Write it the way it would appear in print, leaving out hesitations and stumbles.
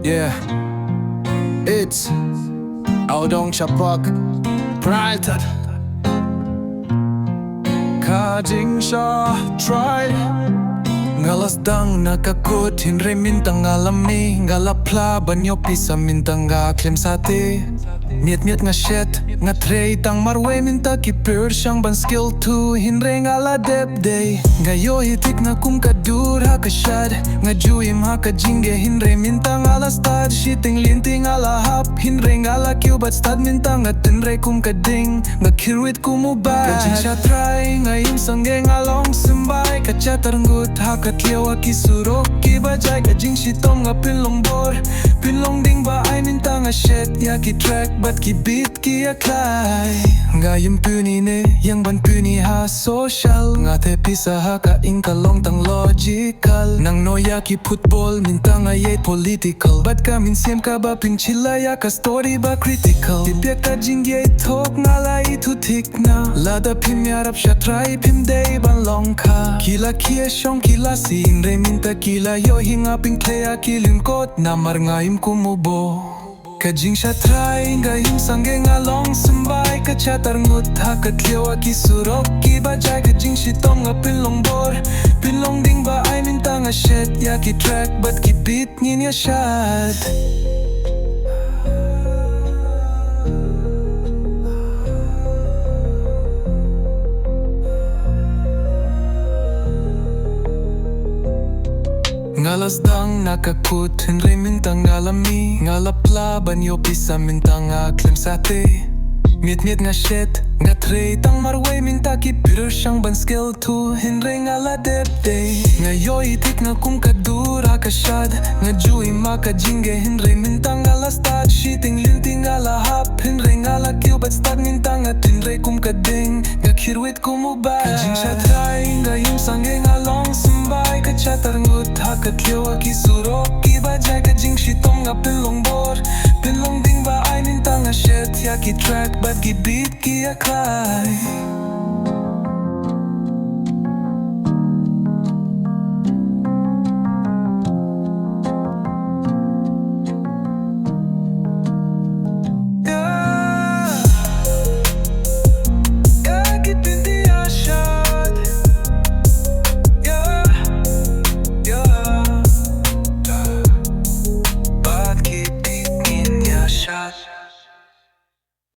Yeah, it's Audong Chapak Pride Kajing Shaw Try Ngalas dang nakakut hinre mintang alami Ngalapla banyo pisa mintang nga klem sate Miet nga shet nga trey tang marwe minta ki pur siyang ban skill to hinre ngala dep day Ngayo hitik na kum kadur ha kasyad Nga juim ha kajinge hinre minta ngala stad Shiting linting ala hap hinre ngala kiw bat stad minta nga tinre kum kading Nga kirwit kumubay Kajing siya try ngayim sangge ngalong simbay Kacya tarngut ha katliwa kisurok kibajay Kajing shitong nga pilong bor Pilong ding ba ay minta nga shit ya ki track bat ki beat ki aklay Ngayim puni ne yang ban puni ha social Nga te pisa ha ka inkalong tang logical Nang noya ki football minta nga yet political Bat ka min siem ka ba pinchila ya ka story ba critical Tipya ka jing yet talk nga la itu tik na Lada pim yarap siya try pim day ban long ka Kila kia syong kila sin re minta kila yo hinga ping klea kilingkot na mar ngayim kumubo Kajing siya try ngayim sangge ngalong simbay Kacya tarngut ha katliwa kisurok kibajay Kajing shitong nga pilong bor Pilong ding ba ay minta nga shit ya ki track bat ki beat ngin ya shad Ngalas dang nakakut hinre mintang alami Ngalapla banyo pisa mintang nga klem sate Miet nga shit nga trey tang marway minta ki piro siyang ban skill to hinre ngala dep day Ngayo itik na kum kadura kasyad Nga juim maka jinge hinre mintang ngala stad Shiting linting ngala hap hinre ngala kiw bat stad mintang nga tinre kum kading Nga kirwit kumubay Kajing siya try ngayim sangge ngalong simbay Kacya tarngut ha katliwa kisurok kibajay Kajing shitong nga pilong bor Pilong ding ba ay minta nga shit ya ki track bat ki beat ki aklay